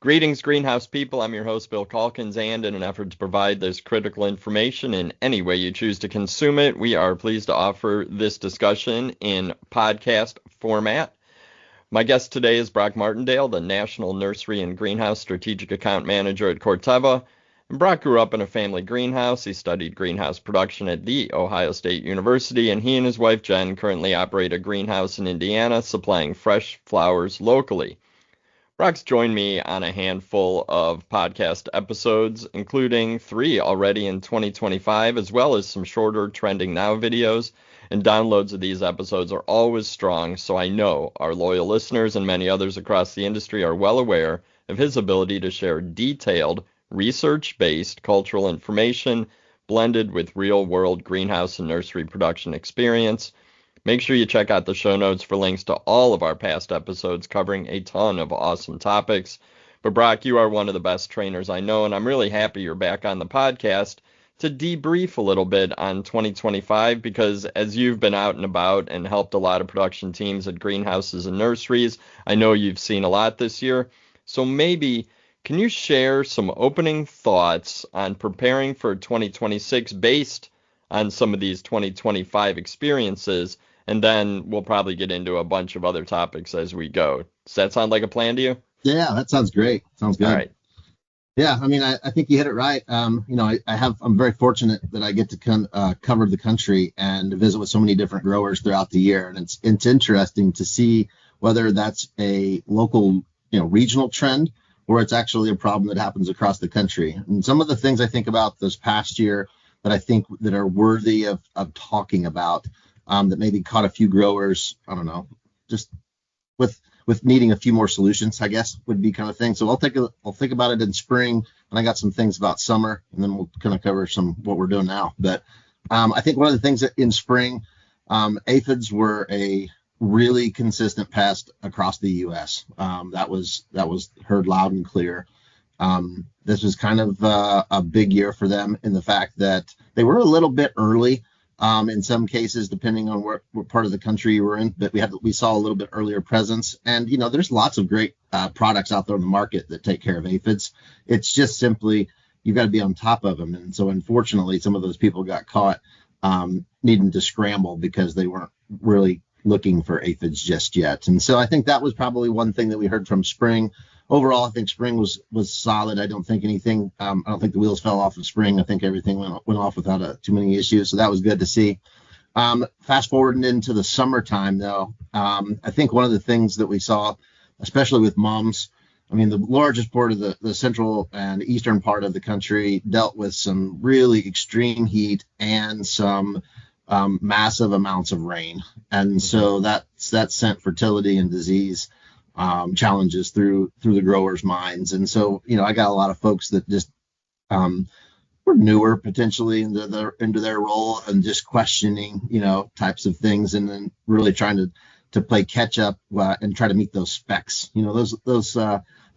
Greetings, greenhouse people. I'm your host, Bill Calkins, and in an effort to provide this critical information in any way you choose to consume it, we are pleased to offer this discussion in podcast format. My guest today is Broch Martindale, the National Nursery and Greenhouse Strategic Account Manager at Corteva. And Broch grew up in a family greenhouse. He studied greenhouse production at The Ohio State University, and he and his wife Jen currently operate a greenhouse in Indiana, supplying fresh flowers locally. Broch's joined me on a handful of podcast episodes, including 3 already in 2025, as well as some shorter trending now videos. And downloads of these episodes are always strong, so I know our loyal listeners and many others across the industry are well aware of his ability to share detailed, research-based cultural information blended with real-world greenhouse and nursery production experience. Make sure you check out the show notes for links to all of our past episodes covering a ton of awesome topics. But Broch, you are one of the best trainers I know, and I'm really happy you're back on the podcast to debrief a little bit on 2025, because as you've been out and about and helped a lot of production teams at greenhouses and nurseries, I know you've seen a lot this year. So maybe can you share some opening thoughts on preparing for 2026 based on some of these 2025 experiences? And then we'll probably get into a bunch of other topics as we go. Does that sound like a plan to you? Yeah, that sounds great. Sounds good. All right. Yeah, I mean, I think you hit it right. I'm very fortunate that I get to cover the country and visit with so many different growers throughout the year. And it's interesting to see whether that's a local, regional trend, or it's actually a problem that happens across the country. And some of the things I think about this past year that I think that are worthy of talking about, that maybe caught a few growers, I don't know, just with needing a few more solutions, I guess, would be kind of thing. So I'll think about it in spring, and I got some things about summer, and then we'll kind of cover some what we're doing now. But I think one of the things that in spring, aphids were a really consistent pest across the U.S. That was heard loud and clear. This was kind of a big year for them in the fact that they were a little bit early. In some cases, depending on what part of the country you were in, but we saw a little bit earlier presence. And, there's lots of great products out there on the market that take care of aphids. It's just simply, you've got to be on top of them. And so unfortunately, some of those people got caught needing to scramble because they weren't really looking for aphids just yet. And so I think that was probably one thing that we heard from spring. Overall, I think spring was solid. I don't think anything. I don't think the wheels fell off of spring. I think everything went off without too many issues. So that was good to see. Fast forwarding into the summertime, though, I think one of the things that we saw, especially with mums, I mean, the largest part of the central and eastern part of the country dealt with some really extreme heat and some massive amounts of rain, and so that sent fertility and disease challenges through the growers' minds. And so, I got a lot of folks that just were newer potentially into their role and just questioning, types of things, and then really trying to play catch up and try to meet those specs.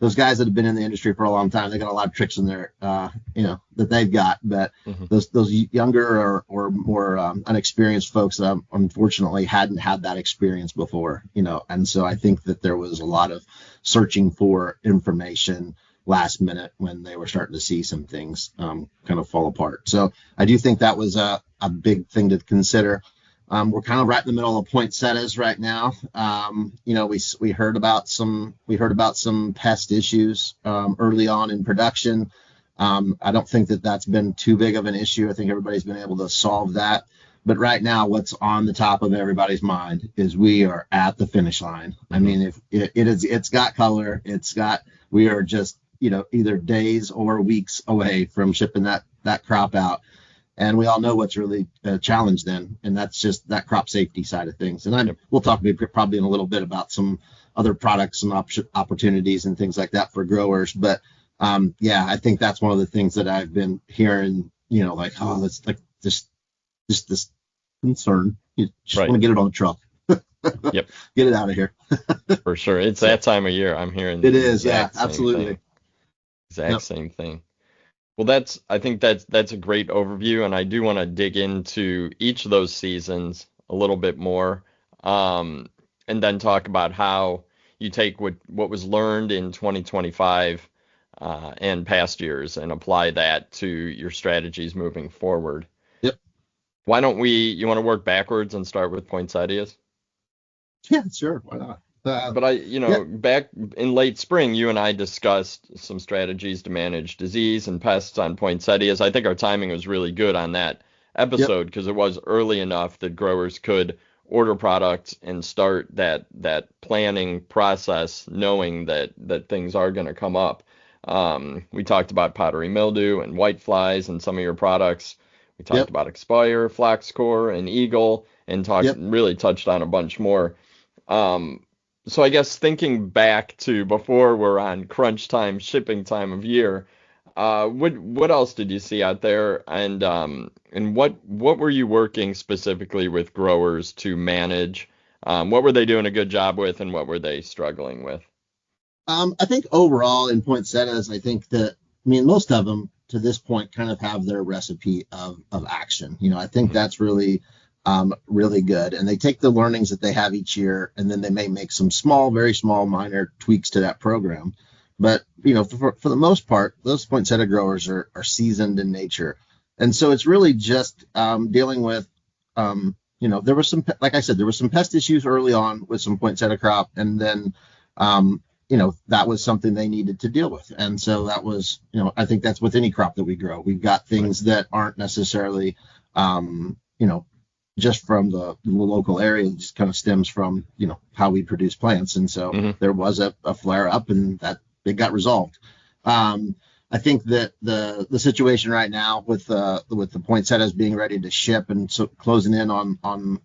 Those guys that have been in the industry for a long time, they got a lot of tricks in there, that they've got. But those younger or more unexperienced folks, unfortunately, hadn't had that experience before, And so I think that there was a lot of searching for information last minute when they were starting to see some things kind of fall apart. So I do think that was a big thing to consider. We're kind of right in the middle of poinsettias right now. We heard about some pest issues early on in production. I don't think that that's been too big of an issue. I think everybody's been able to solve that. But right now, what's on the top of everybody's mind is we are at the finish line. I mean, if it's got color, we are just either days or weeks away from shipping that crop out. And we all know what's really a challenge then, and that's just that crop safety side of things. And we'll talk probably in a little bit about some other products and opportunities and things like that for growers. But I think that's one of the things that I've been hearing, that's like just this concern. You just want to get it on the truck. Yep. Get it out of here. For sure. It's that time of year. I'm hearing it is. Yeah, absolutely. Same thing. Well, I think that's a great overview, and I do want to dig into each of those seasons a little bit more, and then talk about how you take what was learned in 2025 and past years and apply that to your strategies moving forward. Yep. Why don't you want to work backwards and start with poinsettias? Yeah, sure. Why not? But Yeah. back in late spring, you and I discussed some strategies to manage disease and pests on poinsettias. I think our timing was really good on that Yep. episode because it was early enough that growers could order products and start that planning process, knowing that things are going to come up. We talked about powdery mildew and whiteflies and some of your products. We talked Yep. about Expire, Flaxcore, and Eagle, and Yep. really touched on a bunch more. Um, so I guess thinking back to before we're on crunch time, shipping time of year, what else did you see out there, and what were you working specifically with growers to manage? What were they doing a good job with, and what were they struggling with? I think overall in poinsettias, I think that, I mean, most of them to this point kind of have their recipe of action. I think Mhm. that's really good. And they take the learnings that they have each year, and then they may make some small, very small, minor tweaks to that program. But, for the most part, those poinsettia growers are seasoned in nature. And so it's really just dealing with, there was some, like I said, there was some pest issues early on with some poinsettia crop. And then, that was something they needed to deal with. And so that was, I think that's with any crop that we grow. We've got Right. things that aren't necessarily, you know, just from the local area. It just kind of stems from, how we produce plants. And so Hmm. there was a flare up, and that it got resolved. Um, I think that the situation right now with the poinsettias being ready to ship and so closing in on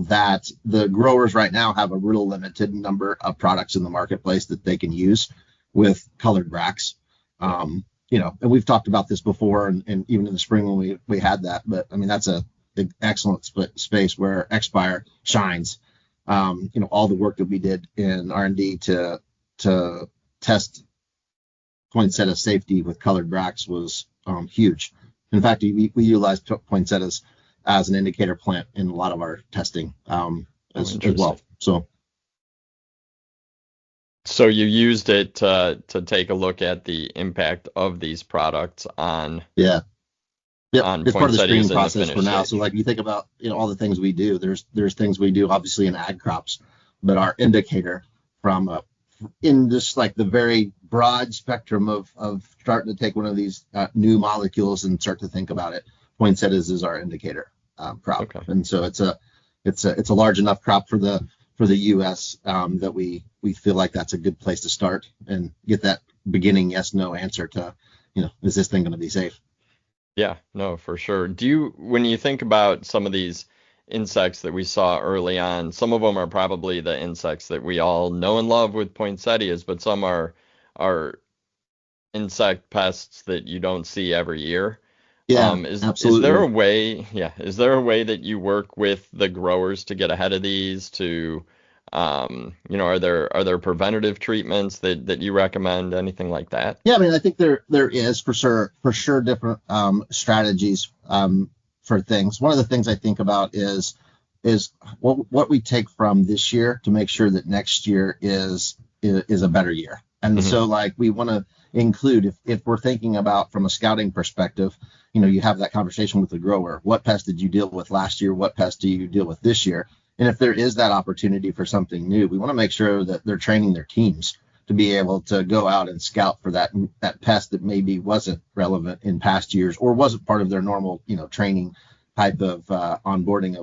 that the growers right now have a real limited number of products in the marketplace that they can use with colored bracts. Yeah. And we've talked about this before, and even in the spring when we had that. But I mean, that's a excellent space where Expire shines. All the work that we did in R&D to test poinsettia safety with colored bracts was huge. In fact, we utilized poinsettias as an indicator plant in a lot of our testing Oh, as well. interesting. So So you used it to take a look at the impact of these products yeah, yep, on it's part of the screening poinsettias in the process for finished now. So stage. like you think about all the things we do. There's things we do obviously in ag crops, but our indicator from in just like the very broad spectrum of starting to take one of these new molecules and start to think about it. Poinsettias is our indicator crop, Okay. and so it's a large enough crop for the U.S. That we feel like that's a good place to start and get that beginning yes no answer to is this thing going to be safe? Yeah, no, for sure. When you think about some of these insects that we saw early on, some of them are probably the insects that we all know and love with poinsettias, but some are insect pests that you don't see every year. Yeah, Is there a absolutely. way, yeah, is there a way that you work with the growers to get ahead of these to, are there preventative treatments that you recommend, anything like that? Yeah, I mean, I think there is for sure different strategies for things. One of the things I think about is what we take from this year to make sure that next year is a better year. And Hmm. so like we want to include if we're thinking about from a scouting perspective, you have that conversation with the grower. What pest did you deal with last year? What pest do you deal with this year? And if there is that opportunity for something new, we want to make sure that they're training their teams to be able to go out and scout for that pest that maybe wasn't relevant in past years or wasn't part of their normal training type of onboarding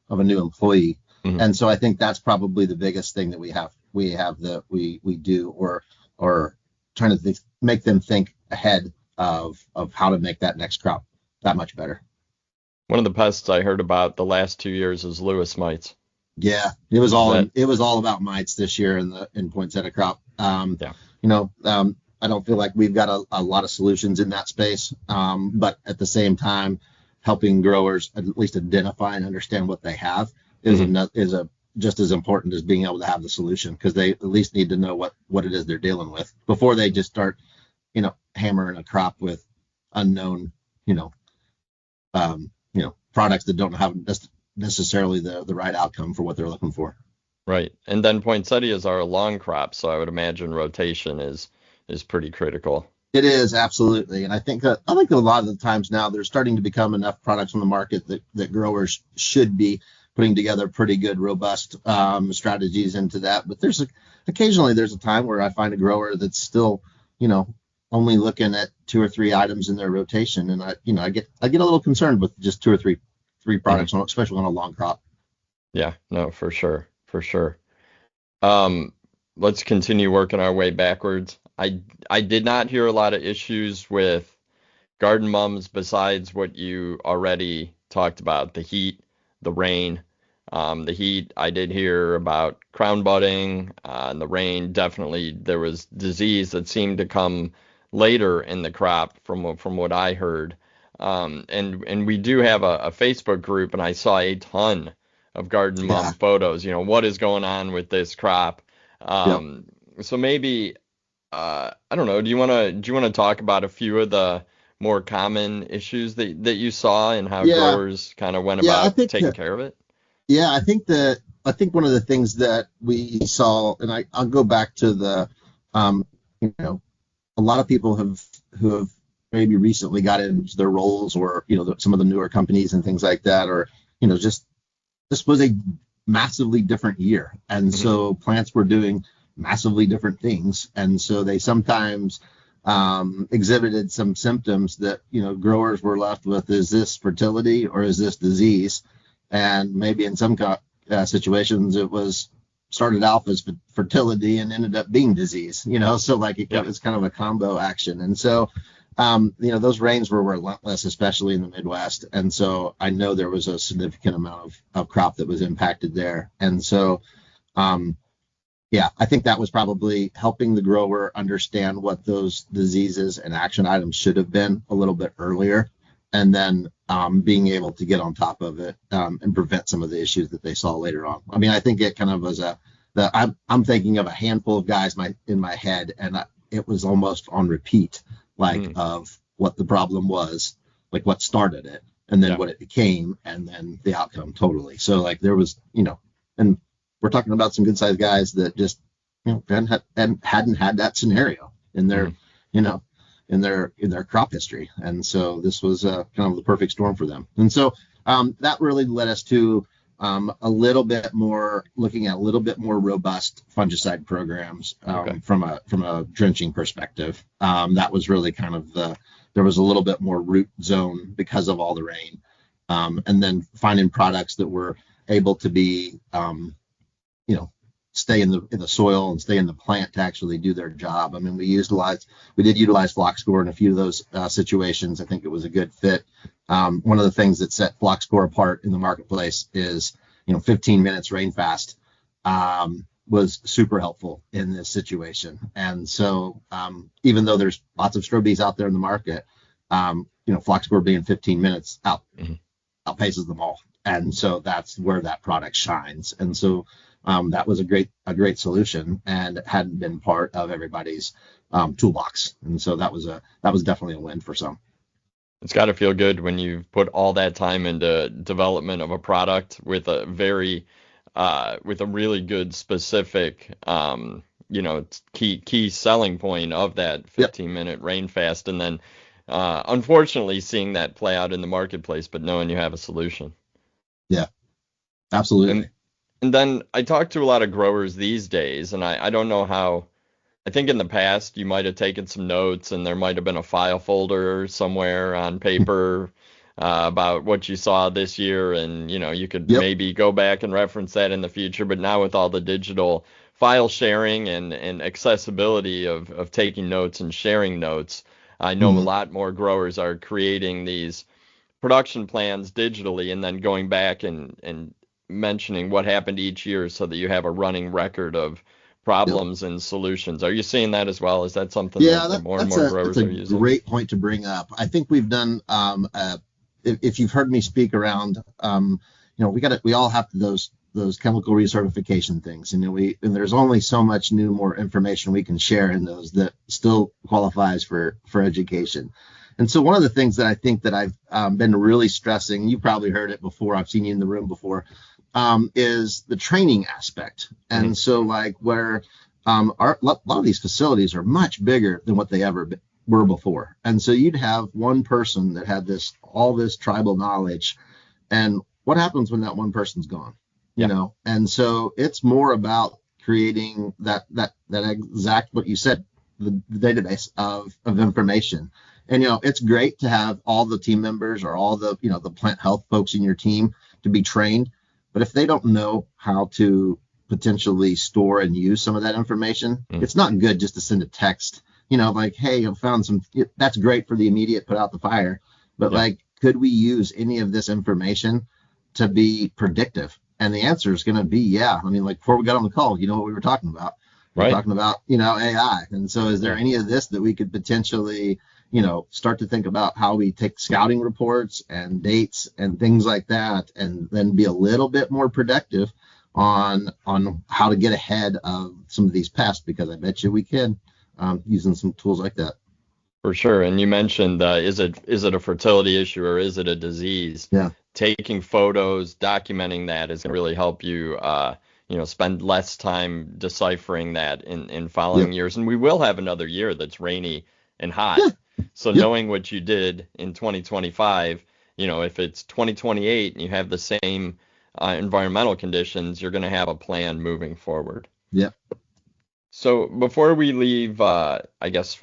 of a new employee. Hmm. And so I think that's probably the biggest thing that we have that we do or trying to make them think ahead of how to make that next crop that much better. One of the pests I heard about the last 2 years is Lewis mites. Yeah, it was Is all that, it was all about mites this year in poinsettia crop. yeah. I don't feel like we've got a lot of solutions in that space, but at the same time, helping growers at least identify and understand what they have Hmm. is a just as important as being able to have the solution because they at least need to know what it is they're dealing with before they just start hammering a crop with unknown you know products that don't have necessarily the right outcome for what they're looking for. Right. And then poinsettias are a long crop, so I would imagine rotation is pretty critical. It is absolutely, and I think a lot of the times now there's starting to become enough products on the market that growers should be putting together pretty good, robust strategies into that. But occasionally there's a time where I find a grower that's still, you know, only looking at two or three items in their rotation, and I get a little concerned with just two or three Mhm. products, especially on a long crop. Yeah, no, for sure, for sure. Um, let's continue working our way backwards. I did not hear a lot of issues with garden mums besides what you already talked about, the heat, the rain. The heat, I did hear about crown budding, and the rain, definitely there was disease that seemed to come later in the crop from what I heard. And we do have a Facebook group, and I saw a ton of garden Yeah. mum photos. What is going on with this crop? Yep. Um, so maybe I don't know. Do you wanna talk about a few of the more common issues that you saw and how Yeah. growers kind of went Yeah. I about think. taking care of it? Yeah, I think one of the things that we saw, and I'll go back to you know, a lot of people who have maybe recently got into their roles, or some of the newer companies and things like that, or just this was a massively different year, and Hmm. so plants were doing massively different things, and so they sometimes exhibited some symptoms that growers were left with: is this fertility or is this disease? And maybe in some situations it was started off as fertility and ended up being disease. So like it Yeah. was kind of a combo action, and so those rains were relentless, especially in the Midwest. And so I know there was a significant amount of crop that was impacted there. And so, um, yeah, I think that was probably helping the grower understand what those diseases and action items should have been a little bit earlier, and then being able to get on top of it and prevent some of the issues that they saw later on. I mean, I think it kind of was I'm thinking of a handful of guys in my head, and it was almost on repeat, like Mm. of what the problem was, like what started it, and then Yeah. what it became, and then the outcome totally. So like there was, and we're talking about some good sized guys that just hadn't had that scenario in their Hmm. you know in their crop history, and so this was kind of the perfect storm for them. And so that really led us to a little bit more looking at a little bit more robust fungicide programs Okay. from a drenching perspective. That was really kind of there was a little bit more root zone because of all the rain, and then finding products that were able to be you know stay in the soil and stay in the plant to actually do their job. I mean, we did utilize flock score in a few of those situations. I think it was a good fit. One of the things that set flock score apart in the marketplace is 15 minutes rain fast was super helpful in this situation. And so even though there's lots of strobies out there in the market, flock score being 15 minutes Hmm. outpaces them all. And so that's where that product shines. And so that was a great solution, and it hadn't been part of everybody's toolbox. And so that was definitely a win for some. It's got to feel good when you've put all that time into development of a product with a really good specific key selling point of that Yep. 15-minute rain fast, and then unfortunately seeing that play out in the marketplace, but knowing you have a solution. Yeah. And Absolutely. and then I talk to a lot of growers these days, and I don't know how. I think in the past you might have taken some notes, and there might have been a file folder somewhere on paper about what you saw this year, and you could Yep. maybe go back and reference that in the future. But now with all the digital file sharing and accessibility of taking notes and sharing notes, I know a Hmm. lot more growers are creating these production plans digitally and then going back and mentioning what happened each year so that you have a running record of Yep. problems and solutions. Are you seeing that as well? Is that something Yeah, that more and that's more a growers are using? great point to bring up. I think we've done if you've heard me speak around, we all have those chemical recertification things, and there's only so much more information we can share in those that still qualifies for education. And so one of the things that I think that I've been really stressing, you probably heard it before, I've seen you in the room before, is the training aspect. Hmm. And so like where a lot of these facilities are much bigger than what they ever were before. And so you'd have one person that had all this tribal knowledge. And what happens when that one person's gone? You know? And so it's more about creating that exact what you said, the database of information. And, it's great to have all the team members or all the, the plant health folks in your team to be trained. But if they don't know how to potentially store and use some of that information, it's not good just to send a text, like, hey, I found some, that's great for the immediate put out the fire. But like, could we use any of this information to be predictive? And the answer is going to be, yeah. I mean, like before we got on the call, what we were talking about? We're talking about, AI. And so is there any of this that we could potentially, start to think about how we take scouting reports and dates and things like that, and then be a little bit more predictive on how to get ahead of some of these pests, because I bet you we can using some tools like that. For sure. And you mentioned, is it a fertility issue or is it a disease? Yeah. Taking photos, documenting that is going to really help you, spend less time deciphering that in following years. And we will have another year that's rainy and hot. Yeah. So knowing what you did in 2025, if it's 2028 and you have the same environmental conditions, you're going to have a plan moving forward. Yeah. So before we leave,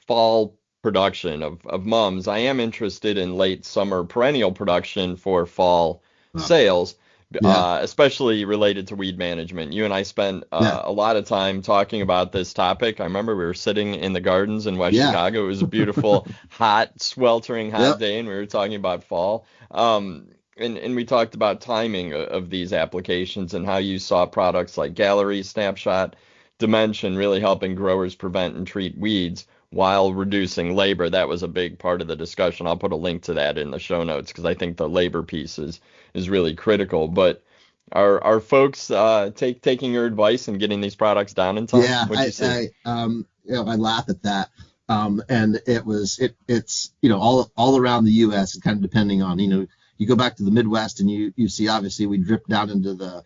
fall production of mums, I am interested in late summer perennial production for fall sales, especially related to weed management. You and I spent a lot of time talking about this topic. I remember we were sitting in the gardens in West Chicago. It was a beautiful, hot, sweltering hot day, and we were talking about fall. And we talked about timing of these applications and how you saw products like Gallery, Snapshot, Dimension really helping growers prevent and treat weeds while reducing labor. That was a big part of the discussion. I'll put a link to that in the show notes because I think the labor piece is really critical. But are folks taking your advice and getting these products down in time? Yeah, I laugh at that. And it's all around the U.S. kind of depending on, you go back to the Midwest and you see obviously we drip down into the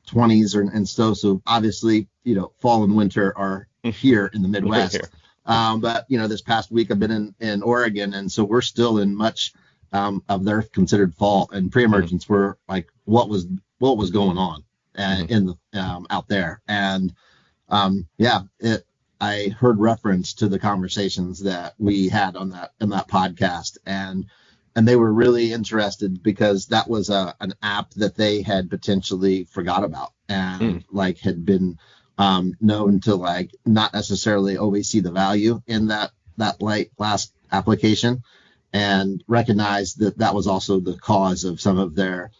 20s and so obviously fall and winter are here in the Midwest. But this past week I've been in Oregon, and so we're still in much of their considered fall, and pre-emergence were like what was going on in the out there. And I heard reference to the conversations that we had on that podcast, and they were really interested because that was an app that they had potentially forgot about and had been known to not necessarily always see the value in that last application, and recognize that was also the cause of some of their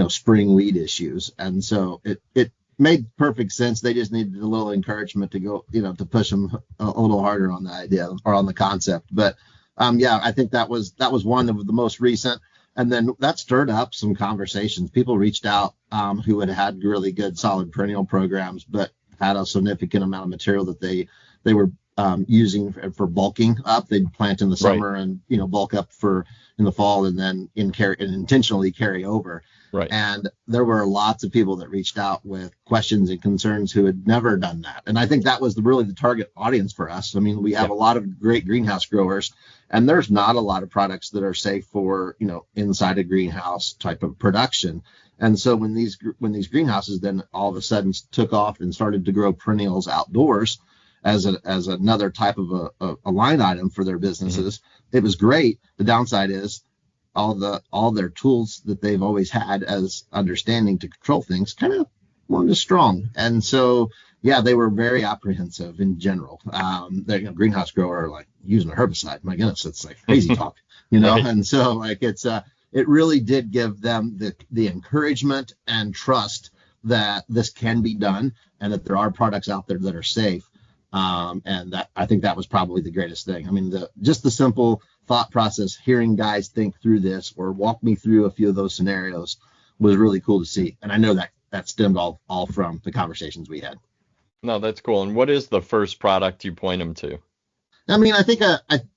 spring weed issues. And so it made perfect sense. They just needed a little encouragement to go to push them a little harder on the idea or on the concept. But I think that was one of the most recent. And then that stirred up some conversations. People reached out who had really good, solid perennial programs, but had a significant amount of material that they were using for bulking up. They'd plant in the summer and bulk up for in the fall, and then intentionally carry over. Right. And there were lots of people that reached out with questions and concerns who had never done that. And I think that was really the target audience for us. I mean, we have a lot of great greenhouse growers, and there's not a lot of products that are safe for inside a greenhouse type of production. And so when these greenhouses then all of a sudden took off and started to grow perennials outdoors as another type of a line item for their businesses, it was great. The downside is all their tools that they've always had as understanding to control things kind of weren't as strong. And so they were very apprehensive in general. The greenhouse grower using a herbicide. My goodness, it's crazy talk, Right. And so it really did give them the encouragement and trust that this can be done and that there are products out there that are safe. And that I think that was probably the greatest thing. I mean, just the simple thought process, hearing guys think through this or walk me through a few of those scenarios was really cool to see. And I know that stemmed all from the conversations we had. No, that's cool. And what is the first product you point them to? I mean, I think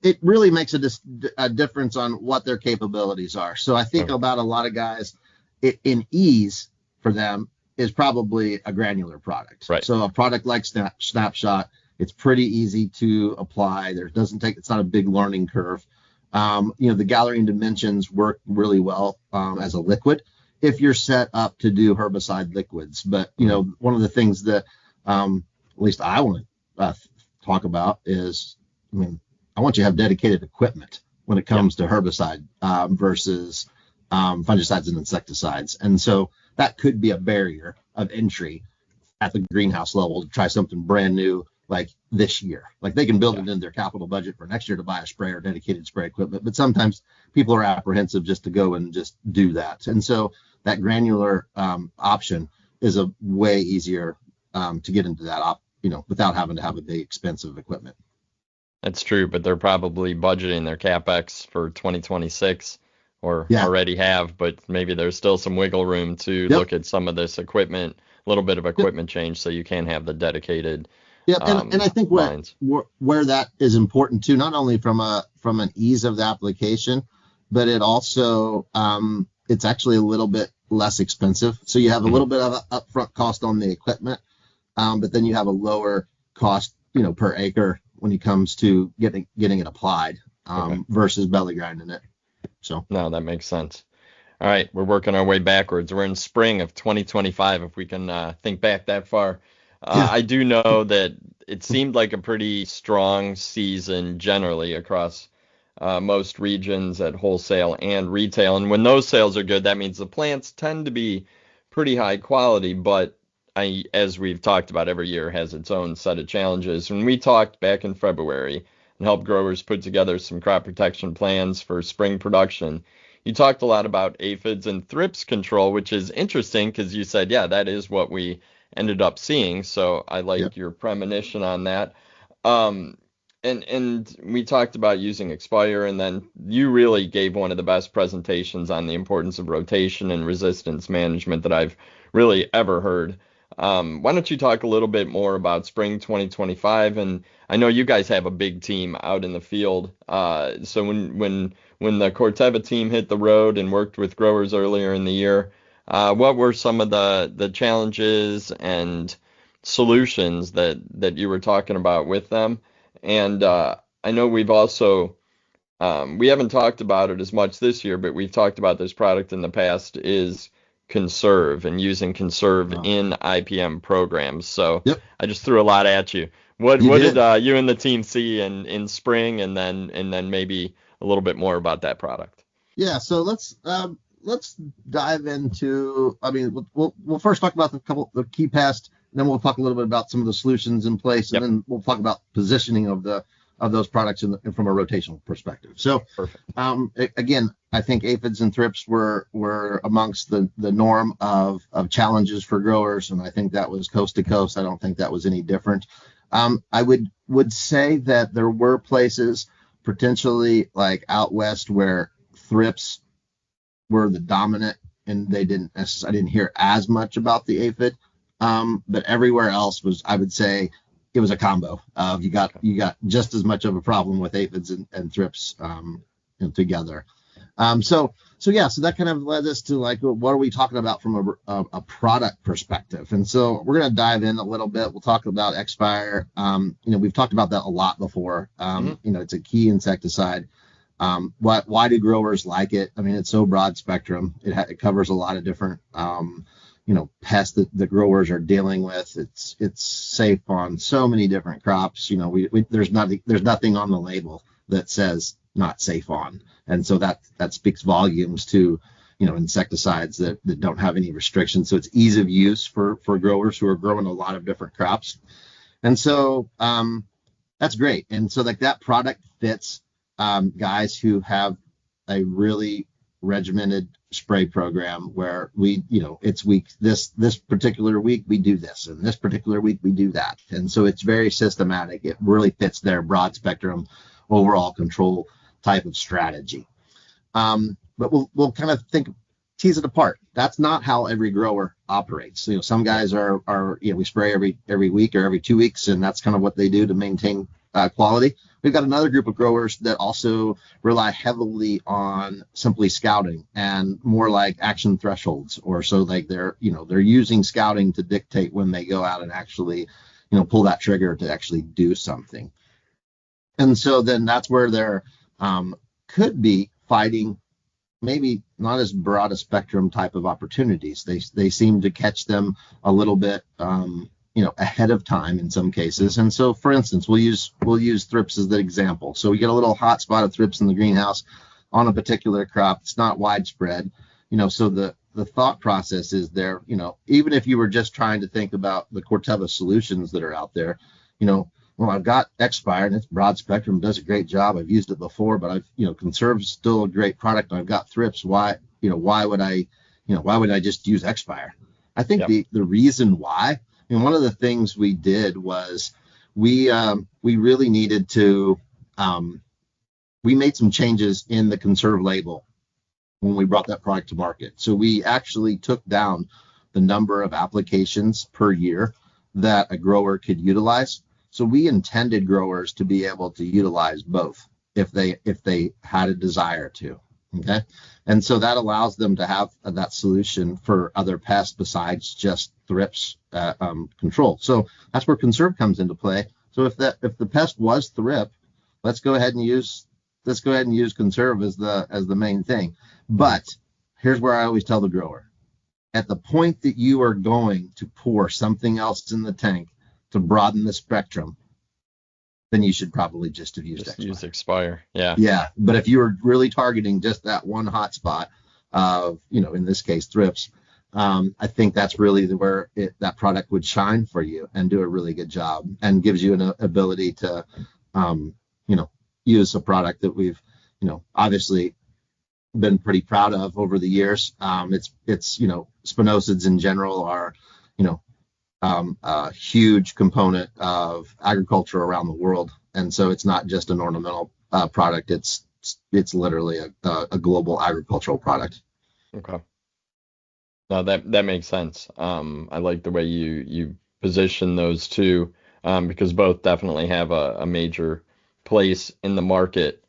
it really makes a difference on what their capabilities are. So I think about a lot of guys in ease for them is probably a granular product. Right. So a product like Snapshot It's pretty easy to apply. It's not a big learning curve. The gathering dimensions work really well as a liquid if you're set up to do herbicide liquids. But, one of the things that at least I want to talk about is, I want you to have dedicated equipment when it comes to herbicide versus fungicides and insecticides. And so that could be a barrier of entry at the greenhouse level to try something brand new like this year. Like they can build it in their capital budget for next year to buy a spray or dedicated spray equipment, but sometimes people are apprehensive just to go and just do that. And so that granular option is a way easier to get into that without having to have a big expensive equipment. That's true, but they're probably budgeting their CapEx for 2026 or already have, but maybe there's still some wiggle room to look at some of this equipment, a little bit of equipment change so you can have the dedicated and I think where that is important too, not only from an ease of the application, but it also it's actually a little bit less expensive. So you have a little bit of an upfront cost on the equipment, but then you have a lower cost, per acre when it comes to getting it applied versus belly grinding it. So no, that makes sense. All right, we're working our way backwards. We're in spring of 2025, if we can think back that far. I do know that it seemed like a pretty strong season generally across most regions at wholesale and retail. And when those sales are good, that means the plants tend to be pretty high quality. But as we've talked about, every year has its own set of challenges. When we talked back in February and helped growers put together some crop protection plans for spring production, you talked a lot about aphids and thrips control, which is interesting because you said, that is what we ended up seeing. So I like your premonition on that. And we talked about using Expire, and then you really gave one of the best presentations on the importance of rotation and resistance management that I've really ever heard. Why don't you talk a little bit more about spring 2025? And I know you guys have a big team out in the field. So when the Corteva team hit the road and worked with growers earlier in the year, what were some of the challenges and solutions that you were talking about with them? And I know we've also, we haven't talked about it as much this year, but we've talked about this product in the past, is Conserve and using Conserve in IPM programs. So I just threw a lot at you. What did you and the team see in spring, and then maybe a little bit more about that product? Yeah, so let's dive into. We'll first talk about the key pests, and then we'll talk a little bit about some of the solutions in place, and then we'll talk about positioning of those products from a rotational perspective. So, again, I think aphids and thrips were amongst the norm of challenges for growers, and I think that was coast to coast. I don't think that was any different. I would say that there were places potentially like out west where thrips were the dominant, and I didn't hear as much about the aphid, but everywhere else I would say it was a combo of you got just as much of a problem with aphids and thrips together. So that kind of led us to what are we talking about from a product perspective? And so we're going to dive in a little bit. We'll talk about Expire. We've talked about that a lot before. It's a key insecticide. Why do growers like it? It's so broad spectrum. It covers a lot of different pests that the growers are dealing with. It's safe on so many different crops. There's nothing on the label that says not safe on, and so that speaks volumes to insecticides that don't have any restrictions. So it's ease of use for growers who are growing a lot of different crops, and so that's great. And so that product fits guys who have a really regimented spray program where it's this particular week we do this, and this particular week we do that, and so it's very systematic. It really fits their broad spectrum overall control type of strategy. But we'll kind of tease it apart. That's not how every grower operates. Some guys are we spray every week or every 2 weeks, and that's kind of what they do to maintain quality. We've got another group of growers that also rely heavily on simply scouting and more like action thresholds, or so they're using scouting to dictate when they go out and actually pull that trigger to actually do something. And so then that's where there could be fighting, maybe not as broad a spectrum type of opportunities. They seem to catch them a little bit, ahead of time in some cases. And so, for instance, we'll use thrips as the example. So we get a little hot spot of thrips in the greenhouse on a particular crop. It's not widespread, so the thought process is there, even if you were just trying to think about the Corteva solutions that are out there, well, I've got Expire and it's broad spectrum, does a great job. I've used it before, but Conserve's still a great product. I've got thrips. Why would I just use Expire? I think the reason why, one of the things we did was we really needed to, we made some changes in the Conserve label when we brought that product to market. So we actually took down the number of applications per year that a grower could utilize. So we intended growers to be able to utilize both if they had a desire to. Okay. And so that allows them to have that solution for other pests besides just thrips control. So that's where Conserve comes into play. So if the pest was thrip, let's go ahead and use Conserve as the main thing. But here's where I always tell the grower, at the point that you are going to pour something else in the tank to broaden the spectrum, then you should probably just have used Expire. Use Expire. Yeah. Yeah. But if you were really targeting just that one hot spot of, in this case, thrips, I think that's really where that product would shine for you and do a really good job and gives you an ability to, use a product that we've, obviously been pretty proud of over the years. It's spinosades in general are, a huge component of agriculture around the world. And so it's not just an ornamental product. It's literally a global agricultural product. Okay. No, that makes sense. I like the way you position those two, because both definitely have a major place in the market.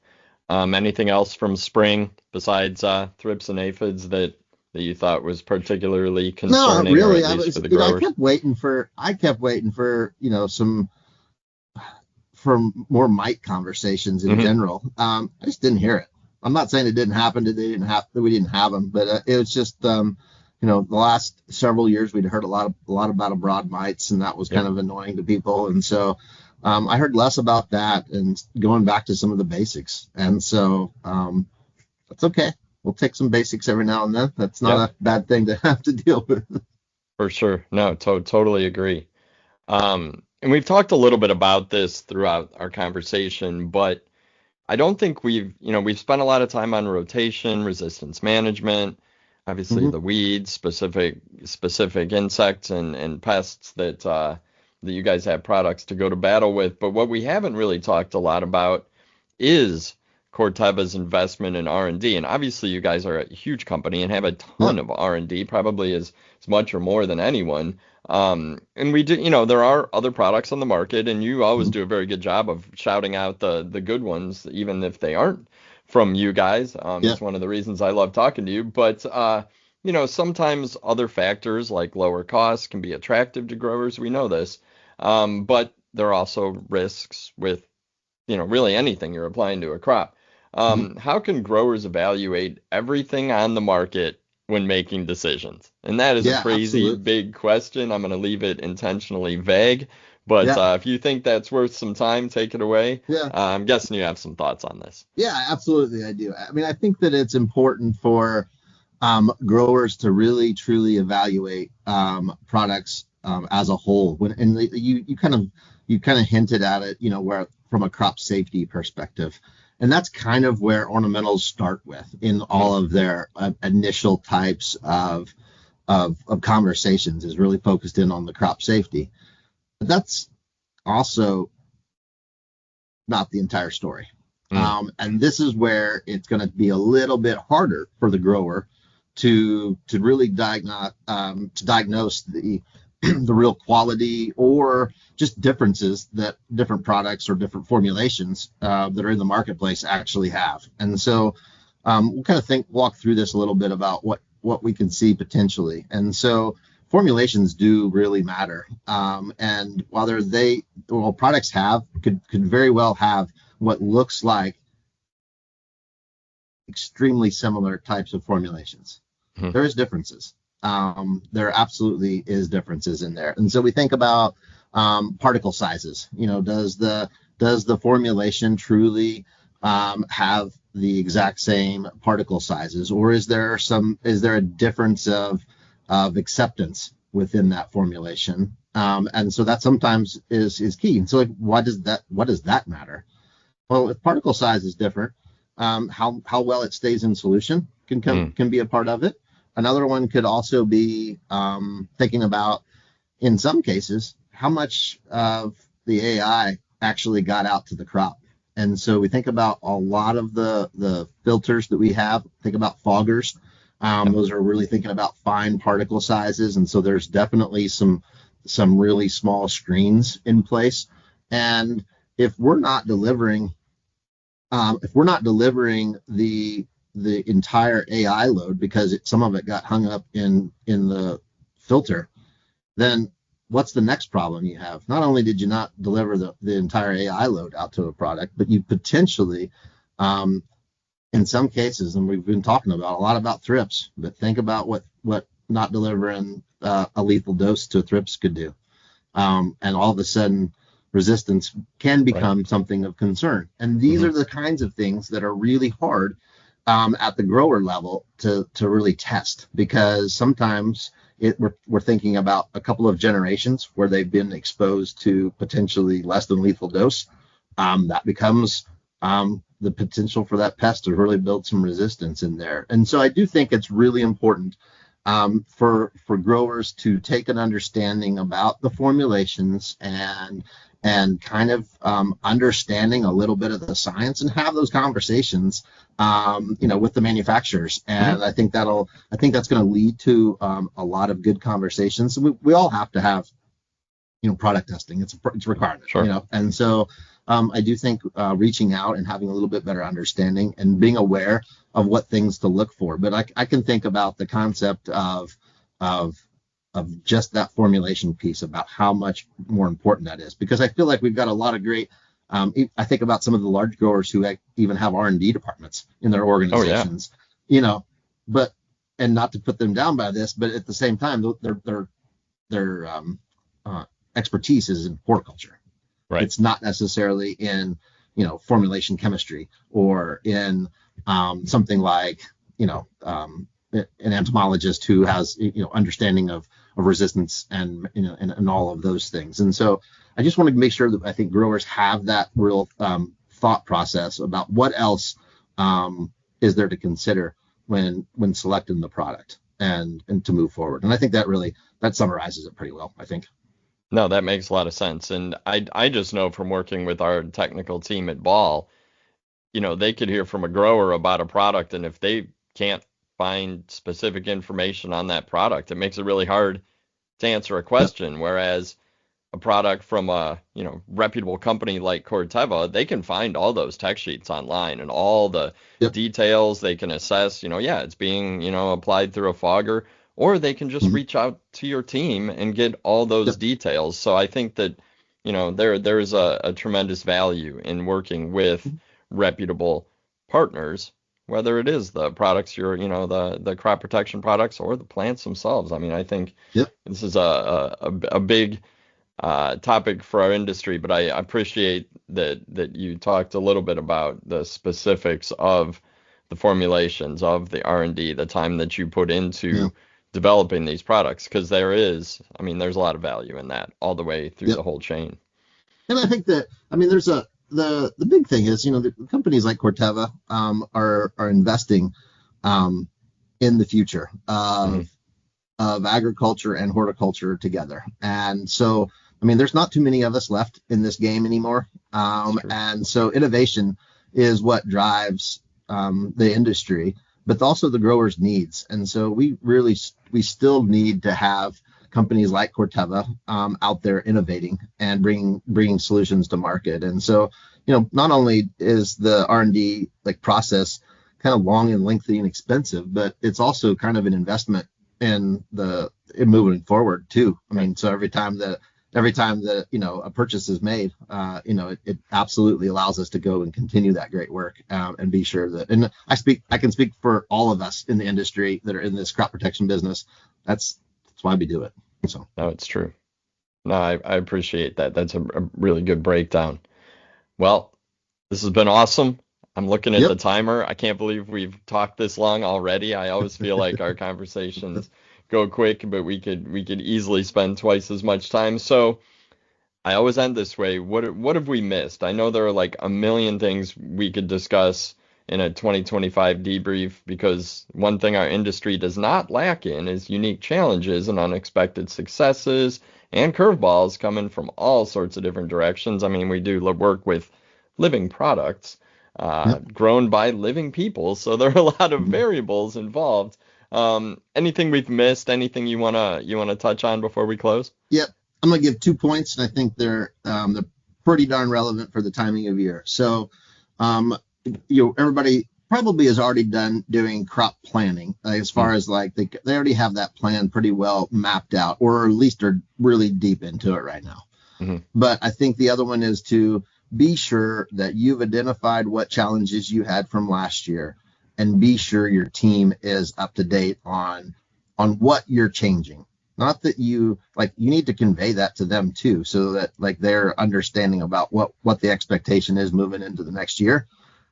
Anything else from spring besides thrips and aphids that you thought was particularly concerning? No, really. Or at least for the growers? I kept waiting for for more mite conversations in general. I just didn't hear it. I'm not saying it didn't happen, that we didn't have them, but it was just the last several years we'd heard a lot about broad mites, and that was kind of annoying to people. And so I heard less about that and going back to some of the basics. And so that's okay. We'll take some basics every now and then. That's not a bad thing to have to deal with. For sure. No, totally agree. And we've talked a little bit about this throughout our conversation, but I don't think we've spent a lot of time on rotation, resistance management, obviously the weeds, specific insects and pests that you guys have products to go to battle with. But what we haven't really talked a lot about is Corteva's investment in R&D. And obviously you guys are a huge company and have a ton of R&D, probably as much or more than anyone. And we do, there are other products on the market, and you always do a very good job of shouting out the good ones, even if they aren't from you guys. It's one of the reasons I love talking to you. But, sometimes other factors like lower costs can be attractive to growers. We know this. But there are also risks with, really anything you're applying to a crop. How can growers evaluate everything on the market when making decisions? And that is a crazy big question. I'm going to leave it intentionally vague, but if you think that's worth some time, take it away. I'm guessing you have some thoughts on this. Yeah, absolutely. I do. I mean, I think that it's important for growers to really, truly evaluate products as a whole. You kind of hinted at it, where from a crop safety perspective. And that's kind of where ornamentals start with in all of their initial types of conversations, is really focused in on the crop safety. But that's also not the entire story. And this is where it's going to be a little bit harder for the grower to really diagnose the real quality or just differences that different products or different formulations that are in the marketplace actually have. And so we'll kind of walk through this a little bit about what we can see potentially. And so formulations do really matter. And while products could very well have what looks like extremely similar types of formulations. Mm-hmm. There is differences. There absolutely is differences in there. And so we think about particle sizes. Does the formulation truly have the exact same particle sizes, or is there a difference of acceptance within that formulation? And so that sometimes is key. And so what does that matter? Well, if particle size is different, how well it stays in solution can be a part of it. Another one could also be thinking about, in some cases, how much of the AI actually got out to the crop. And so we think about a lot of the filters that we have. Think about foggers. Those are really thinking about fine particle sizes. And so there's definitely some really small screens in place. And if we're not delivering the entire AI load because some of it got hung up in the filter, then what's the next problem you have? Not only did you not deliver the entire AI load out to a product, but you potentially, in some cases, and we've been talking a lot about thrips, but think about what not delivering a lethal dose to thrips could do. And all of a sudden, resistance can become something of concern. And these are the kinds of things that are really hard at the grower level to really test, because sometimes we're thinking about a couple of generations where they've been exposed to potentially less than lethal dose. That becomes the potential for that pest to really build some resistance in there. And so I do think it's really important for growers to take an understanding about the formulations and kind of understanding a little bit of the science and have those conversations, with the manufacturers. And I think that's going to lead to a lot of good conversations. We all have to have, product testing. It's a requirement, sure. And so I do think reaching out and having a little bit better understanding and being aware of what things to look for. But I can think about the concept of just that formulation piece, about how much more important that is, because I feel like we've got a lot of great. I think about some of the large growers who even have R&D departments in their organizations, but, and not to put them down by this, but at the same time, their expertise is in horticulture. Right. It's not necessarily in, formulation chemistry or in something like, an entomologist who has, understanding of resistance and all of those things. And so I just want to make sure that I think growers have that real thought process about what else is there to consider when selecting the product and to move forward. And I think that summarizes it pretty well, I think. No, that makes a lot of sense. And I just know from working with our technical team at Ball, they could hear from a grower about a product, and if they can't find specific information on that product, it makes it really hard to answer a question. Yep. Whereas a product from a reputable company like Corteva, they can find all those tech sheets online and all the details. They can assess, it's being applied through a fogger, or they can just reach out to your team and get all those details. So I think that there is a tremendous value in working with reputable partners, whether it is the products the crop protection products or the plants themselves. I mean, I think this is a big topic for our industry, but I appreciate that you talked a little bit about the specifics of the formulations, of the R&D, the time that you put into developing these products, because there's a lot of value in that all the way through the whole chain. And I think that, there's the big thing is, the companies like Corteva are investing in the future of agriculture and horticulture together. And so, there's not too many of us left in this game anymore. And so innovation is what drives the industry, but also the growers' needs. And so we still need to have companies like Corteva out there innovating and bringing solutions to market. And so, not only is the R&D process kind of long and lengthy and expensive, but it's also kind of an investment in moving forward too. I mean, so every time that a purchase is made, it absolutely allows us to go and continue that great work, and be sure that. And I can speak for all of us in the industry that are in this crop protection business. That's why we do it. So No, it's true. No, I appreciate that. That's a really good breakdown. Well, this has been awesome. I'm looking at the yep. timer. I can't believe we've talked this long already. I always feel like our conversations go quick, but we could easily spend twice as much time. So I always end this way. What have we missed? I know there are like a million things we could discuss in a 2025 debrief, because one thing our industry does not lack in is unique challenges and unexpected successes and curveballs coming from all sorts of different directions. I mean, we do work with living products, Yep. grown by living people, so there are a lot of variables involved. Anything we've missed? Anything you wanna touch on before we close? Yep. I'm gonna give 2 points, and I think they're pretty darn relevant for the timing of year. So, everybody probably has already done doing crop planning, as far as like they already have that plan pretty well mapped out, or at least are really deep into it right now. Mm-hmm. But I think the other one is to be sure that you've identified what challenges you had from last year, and be sure your team is up to date on what you're changing. Not that you need to convey that to them too, so that like they're understanding about what the expectation is moving into the next year,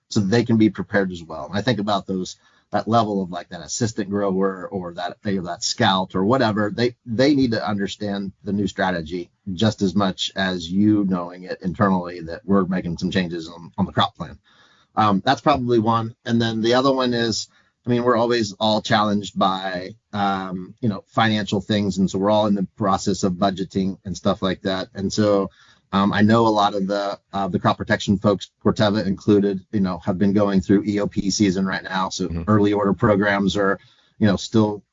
so that they can be prepared as well. I think about that level of like that assistant grower, or that scout or whatever. They need to understand the new strategy just as much as you knowing it internally, that we're making some changes on the crop plan. That's probably one. And then the other one is, I mean, we're always all challenged by, financial things. And so we're all in the process of budgeting and stuff like that. And so I know a lot of the crop protection folks, Corteva included, have been going through EOP season right now. So early order programs are, still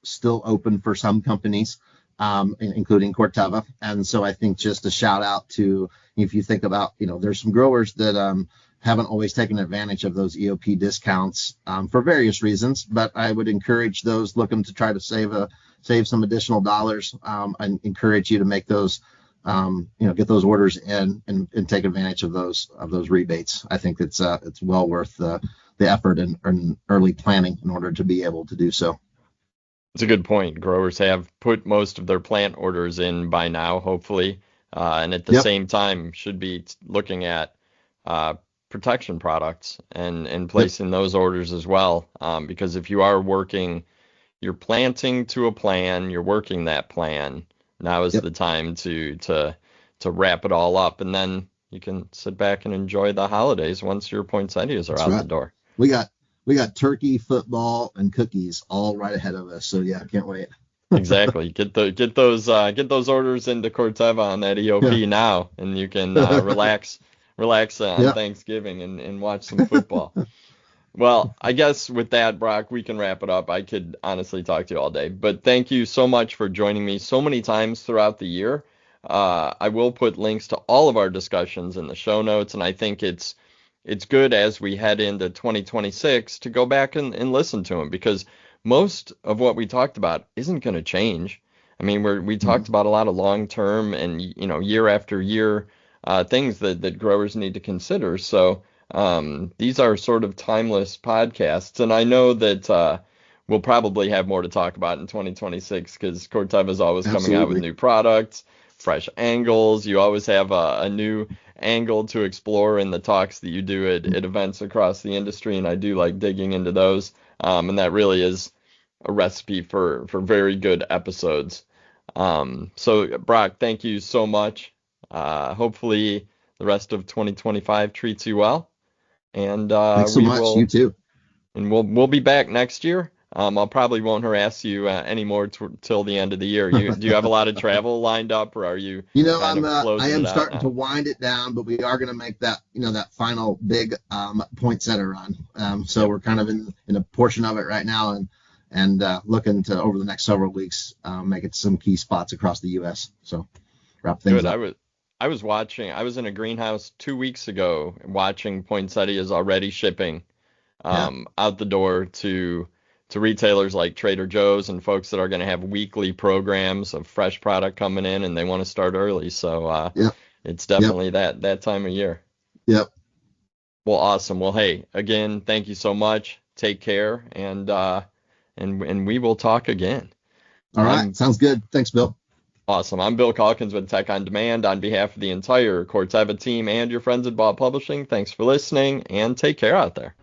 open for some companies, including Corteva. And so I think just a shout out to, if you think about, there's some growers that haven't always taken advantage of those EOP discounts for various reasons, but I would encourage those looking to try to save some additional dollars. I encourage you to make those, get those orders in and take advantage of those rebates. I think it's well worth the effort and early planning in order to be able to do so. It's a good point. Growers have put most of their plant orders in by now, hopefully, and at the same time should be looking at protection products and placing those orders as well. Because if you are you're planting to a plan, you're working that plan. Now is the time to wrap it all up, and then you can sit back and enjoy the holidays once your poinsettias are out the door. We got turkey, football, and cookies all right ahead of us. So yeah, I can't wait. Exactly. Get those orders into Corteva on that EOP now, and you can relax on Thanksgiving and watch some football. Well, I guess with that, Brock, we can wrap it up. I could honestly talk to you all day, but thank you so much for joining me so many times throughout the year. I will put links to all of our discussions in the show notes, and I think it's good as we head into 2026 to go back and listen to them, because most of what we talked about isn't going to change. I mean, we talked about a lot of long-term and, year after year things that growers need to consider. So these are sort of timeless podcasts, and I know that we'll probably have more to talk about in 2026, because Corteva is always coming out with new products, fresh angles. You always have a new angle to explore in the talks that you do at events across the industry, and I do like digging into those. And that really is a recipe for very good episodes. So Brock, thank you so much. Hopefully the rest of 2025 treats you well. And thanks so much. You too. And we'll be back next year. I'll probably won't harass you anymore till the end of the year. Do you have a lot of travel lined up, or are you? I am starting to wind it down, but we are going to make that that final big poinsettia run. So we're kind of in a portion of it right now, and looking to over the next several weeks make it to some key spots across the U.S. So wrap things up. I was in a greenhouse 2 weeks ago watching poinsettias already shipping out the door to to retailers like Trader Joe's and folks that are going to have weekly programs of fresh product coming in and they want to start early. So Yep. it's Yep. definitely that time of year. Yep. Well, awesome. Well, hey, again, thank you so much. Take care, and we will talk again. All right. Sounds good. Thanks, Bill. Awesome. I'm Bill Calkins with Tech on Demand. On behalf of the entire Corteva team and your friends at Ball Publishing, thanks for listening and take care out there.